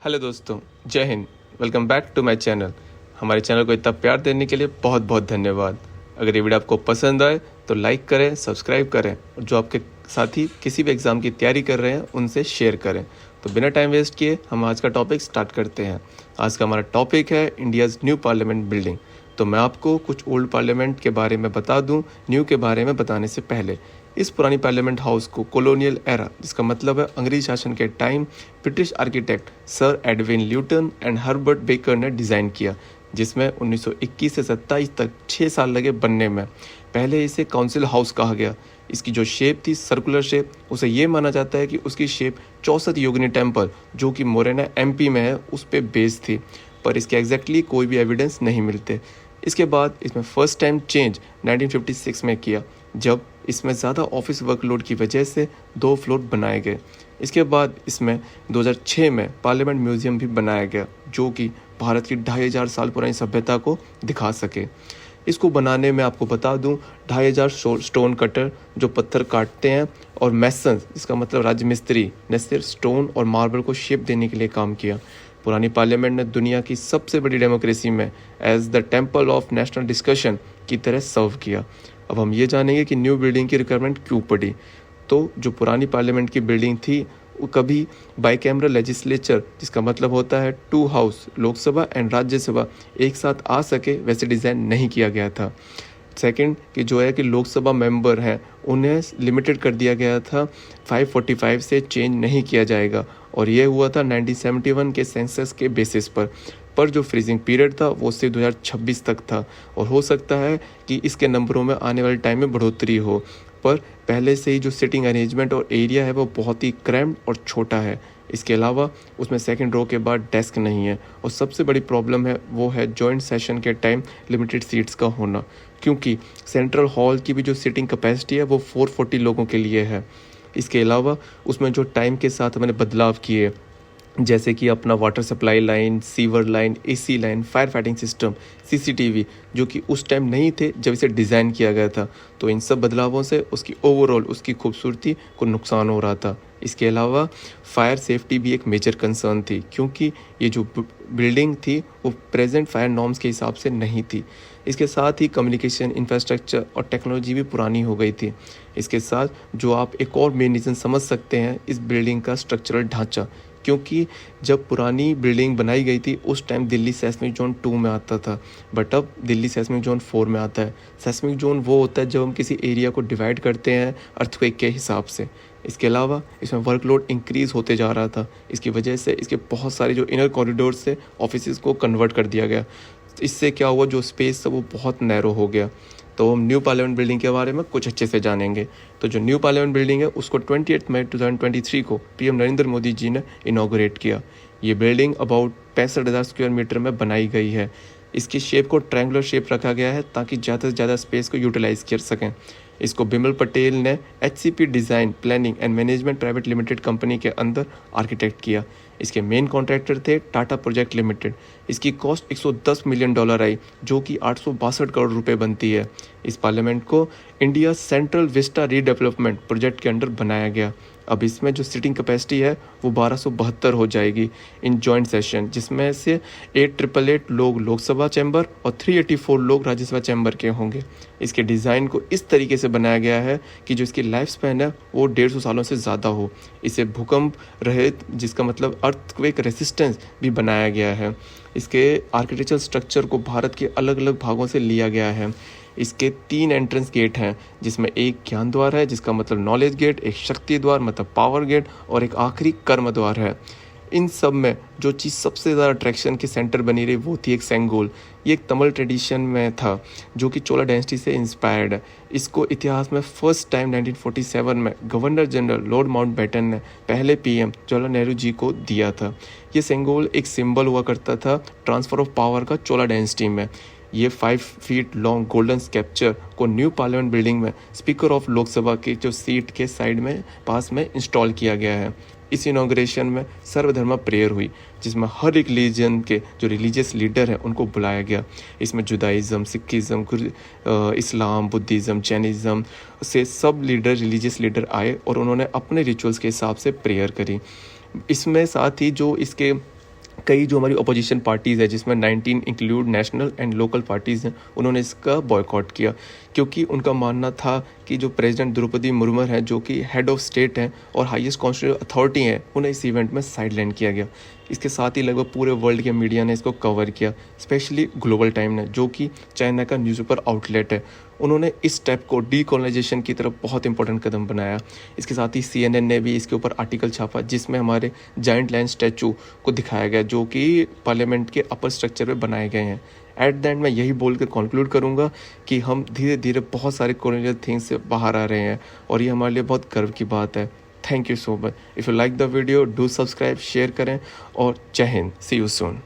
Hello दोस्तों, जय Hind. Welcome back to my channel. हमारे चैनल को इतना प्यार देने के लिए बहुत बहुत धन्यवाद। अगर ये वीडियो आपको पसंद आए तो लाइक करें, सब्सक्राइब करें और जो आपके साथी किसी भी एग्ज़ाम की तैयारी कर रहे हैं उनसे शेयर करें। तो बिना टाइम वेस्ट किए हम आज का टॉपिक स्टार्ट करते हैं। आज का हमारा टॉपिक है इंडियाज़ न्यू पार्लियामेंट बिल्डिंग। तो मैं आपको कुछ ओल्ड पार्लियामेंट के बारे में बता दूं न्यू के बारे में बताने से पहले। इस पुरानी पार्लियामेंट हाउस को कॉलोनियल एरा, जिसका मतलब है अंग्रेजी शासन के time, British architect sir Edwin Luton and Herbert baker ने डिज़ाइन किया, जिसमें 1921 से 27 तक 6 साल लगे बनने में। पहले इसे काउंसिल हाउस कहा गया। इसकी जो शेप थी, सर्कुलर शेप, उसे ये माना जाता है कि उसकी शेप 64 योगिनी टेम्पल, जो कि मोरेना एमपी में है, उस पर बेस्ड थी, पर इसके एग्जैक्टली कोई भी एविडेंस नहीं मिलते। इसके बाद इसमें फर्स्ट टाइम चेंज 1956 में किया, जब इसमें ज़्यादा ऑफिस वर्कलोड की वजह से 2 फ्लोर बनाए गए। इसके बाद इसमें 2006 में पार्लियामेंट म्यूज़ियम भी बनाया गया, जो कि भारत की 2500 साल पुरानी सभ्यता को दिखा सके। इसको बनाने में आपको बता दूं, 2500 स्टोन कटर जो पत्थर काटते हैं, और मैसन्स, इसका मतलब राजमिस्त्री, ने सिर्फ स्टोन और मार्बल को शेप देने के लिए काम किया। पुरानी पार्लियामेंट ने दुनिया की सबसे बड़ी डेमोक्रेसी में as the temple of national discussion की तरह सर्व किया। अब हम ये जानेंगे कि न्यू बिल्डिंग की रिक्वायरमेंट क्यों पड़ी। तो जो पुरानी पार्लियामेंट की बिल्डिंग थी, वो कभी बाइकैमरल लेजिस्लेचर, जिसका मतलब होता है 2 हाउस, लोकसभा एंड राज्यसभा, एक साथ आ सके, वैसे डिज़ाइन नहीं किया गया था। सेकंड कि जो है कि लोकसभा मेंबर हैं, उन्हें लिमिटेड कर दिया गया था, 545 से चेंज नहीं किया जाएगा, और ये हुआ था 1971 के सेंसस के बेसिस पर जो फ्रीजिंग पीरियड था वो सिर्फ 2026 तक था, और हो सकता है कि इसके नंबरों में आने वाले टाइम में बढ़ोतरी हो। पर पहले से ही जो सिटिंग अरेंजमेंट और एरिया है वो बहुत ही क्रैम्ड और छोटा है। इसके अलावा उसमें सेकंड रो के बाद डेस्क नहीं है, और सबसे बड़ी प्रॉब्लम है वो है जॉइंट सेशन के टाइम लिमिटेड सीट्स का होना, क्योंकि सेंट्रल हॉल की भी जो सिटिंग कैपेसिटी है वो 440 लोगों के लिए है। इसके अलावा उसमें जो टाइम के साथ मैंने बदलाव किए, जैसे कि अपना water supply line, sewer line, AC line, fire fighting system, CCTV, जो कि उस टाइम नहीं थे जब इसे डिज़ाइन किया गया था, तो इन सब बदलावों से उसकी ओवरऑल उसकी खूबसूरती को नुकसान हो रहा था। इसके अलावा फायर सेफ्टी भी एक मेजर कंसर्न थी, क्योंकि ये जो बिल्डिंग थी वो प्रेजेंट फायर नॉर्म्स के हिसाब से नहीं थी। इसके साथ ही कम्युनिकेशन इंफ्रास्ट्रक्चर और टेक्नोलॉजी भी पुरानी हो गई थी। इसके साथ जो आप एक और मेन रीज़न समझ सकते हैं, इस बिल्डिंग का स्ट्रक्चरल ढांचा, क्योंकि जब पुरानी बिल्डिंग बनाई गई थी उस टाइम दिल्ली सेस्मिक जोन 2 में आता था, बट अब दिल्ली सेस्मिक जोन 4 में आता है। सेस्मिक जोन वो होता है जब हम किसी एरिया को डिवाइड करते हैं अर्थक्वेक के हिसाब से। इसके अलावा इसमें वर्कलोड इंक्रीज़ होते जा रहा था, इसकी वजह से इसके बहुत सारे जो इनर कॉरिडोर से ऑफिसेज़ को कन्वर्ट कर दिया गया। इससे क्या हुआ, जो स्पेस था वो बहुत नैरो हो गया। तो हम न्यू पार्लियामेंट बिल्डिंग के बारे में कुछ अच्छे से जानेंगे। तो जो न्यू पार्लियामेंट बिल्डिंग है उसको 28 मई 2023 को पीएम नरेंद्र मोदी जी ने इनॉग्रेट किया। ये बिल्डिंग अबाउट 65,000 स्क्वायर मीटर में बनाई गई है। इसकी शेप को ट्रायंगुलर शेप रखा गया है ताकि ज़्यादा से ज़्यादा स्पेस को यूटिलाइज कर सकें। इसको बिमल पटेल ने HCP design planning and management private limited company के अंदर आर्किटेक्ट किया। इसके मेन कॉन्ट्रैक्टर थे टाटा प्रोजेक्ट लिमिटेड। इसकी कॉस्ट $110 मिलियन आई, जो कि 862 करोड़ रुपए बनती है। इस पार्लियामेंट को India central Vista redevelopment project के अंडर बनाया गया। अब इसमें जो सिटिंग कैपेसिटी है वो 1272 हो जाएगी इन जॉइंट सेशन, जिसमें से 8888 लोग लोकसभा चैम्बर और 384 लोग राज्यसभा चैम्बर के होंगे। इसके डिज़ाइन को इस तरीके से बनाया गया है कि जो इसकी लाइफ स्पैन है वो 150 सालों से ज़्यादा हो। इसे भूकंप रहित, जिसका मतलब अर्थक्वेक रेसिस्टेंस, भी बनाया गया है। इसके आर्किटेक्चरल स्ट्रक्चर को भारत के अलग अलग भागों से लिया गया है। इसके 3 एंट्रेंस गेट हैं, जिसमें एक ज्ञान द्वार है, जिसका मतलब नॉलेज गेट, एक शक्ति द्वार मतलब पावर गेट, और एक आखिरी कर्म द्वार है। इन सब में जो चीज़ सबसे ज़्यादा अट्रैक्शन के सेंटर बनी रही वो थी एक सेंगोल। ये एक तमिल ट्रेडिशन में था, जो कि चोला डायनेस्टी से इंस्पायर्ड है। इसको इतिहास में फर्स्ट टाइम 1947 में गवर्नर जनरल लॉर्ड माउंटबेटन ने पहले पीएम जवाहरलाल नेहरू जी को दिया था। ये सेंगोल एक सिंबल हुआ करता था ट्रांसफ़र ऑफ पावर का चोला डायनेस्टी में। ये 5 फीट लॉन्ग गोल्डन स्कल्पचर को न्यू पार्लियामेंट बिल्डिंग में स्पीकर ऑफ लोकसभा की जो सीट के साइड में पास में इंस्टॉल किया गया है। इस इनॉग्रेशन में सर्वधर्म प्रेयर हुई, जिसमें हर एक रिलीजन के जो रिलीजियस लीडर हैं उनको बुलाया गया। इसमें जुदाइज़म, सिखिज़म, इस्लाम, बुद्धिज़्म, जैनिज़्म से सब लीडर, रिलीजियस लीडर आए और उन्होंने अपने रिचुअल्स के हिसाब से प्रेयर करी। इसमें साथ ही जो इसके कई जो हमारी अपोजिशन पार्टीज़ है, जिसमें 19 include national and local parties हैं, उन्होंने इसका बॉयकॉट किया, क्योंकि उनका मानना था कि जो प्रेसिडेंट द्रौपदी मुर्मू हैं, जो कि हेड ऑफ स्टेट हैं और हाईएस्ट कॉन्स्टिट्यूशनल अथॉरिटी हैं, उन्हें इस इवेंट में साइडलाइन किया गया। इसके साथ ही लगभग पूरे वर्ल्ड के मीडिया ने इसको कवर किया, स्पेशली ग्लोबल टाइम ने, जो कि चाइना का न्यूज़पेपर आउटलेट है। उन्होंने इस स्टेप को डीकोलोनाइजेशन की तरफ बहुत इंपॉर्टेंट कदम बनाया। इसके साथ ही CNN ने भी इसके ऊपर आर्टिकल छापा, जिसमें हमारे जायंट लायन स्टैचू को दिखाया गया, जो कि पार्लियामेंट के अपर स्ट्रक्चर में बनाए गए हैं। एट द एंड मैं यही बोल कर कंक्लूड करूंगा कि हम धीरे धीरे बहुत सारे कॉलोनियल थिंग्स से बाहर आ रहे हैं, और ये हमारे लिए बहुत गर्व की बात है। Thank you so much. If you like the video, do subscribe, share करें, और जय हिंद। सी यू सून।